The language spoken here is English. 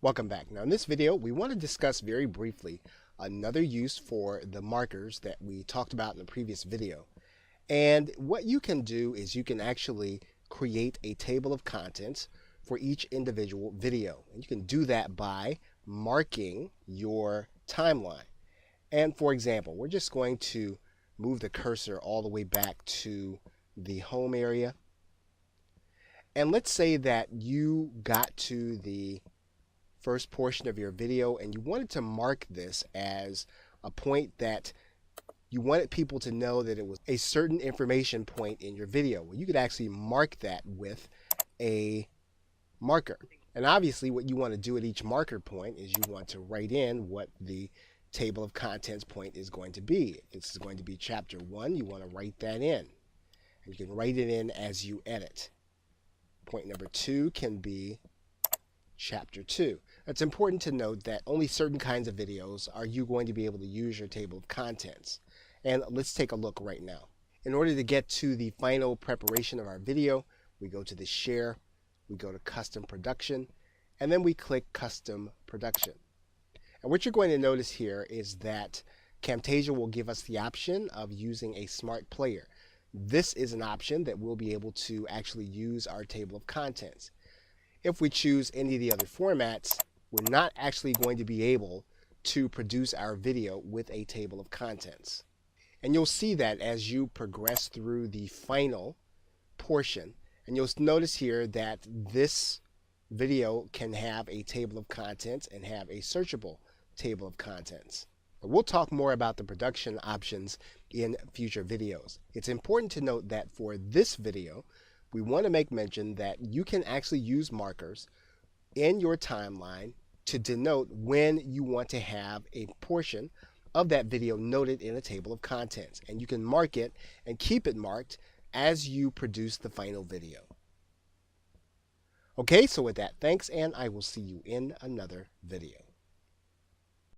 Welcome back. Now in this video we want to discuss very briefly another use for the markers that we talked about in the previous video. And what you can do is you can actually create a table of contents for each individual video. And you can do that by marking your timeline. And for example, we're just going to move the cursor all the way back to the home area. And let's say that you got to the first portion of your video and you wanted to mark this as a point that you wanted people to know that it was a certain information point in your video. Well, you could actually mark that with a marker. And obviously what you want to do at each marker point is you want to write in what the table of contents point is going to be. If this is going to be chapter 1, you want to write that in. And you can write it in as you edit. Point number 2 can be chapter 2. It's important to note that only certain kinds of videos are you going to be able to use your table of contents. And let's take a look right now. In order to get to the final preparation of our video, we go to the share, we go to custom production, and then we click custom production. And what you're going to notice here is that Camtasia will give us the option of using a smart player. This is an option that we'll be able to actually use our table of contents. If we choose any of the other formats, we're not actually going to be able to produce our video with a table of contents. And you'll see that as you progress through the final portion. And you'll notice here that this video can have a table of contents and have a searchable table of contents. We'll talk more about the production options in future videos. It's important to note that for this video, we want to make mention that you can actually use markers in your timeline to denote when you want to have a portion of that video noted in a table of contents. And you can mark it and keep it marked as you produce the final video. Okay, so with that, thanks, and I will see you in another video.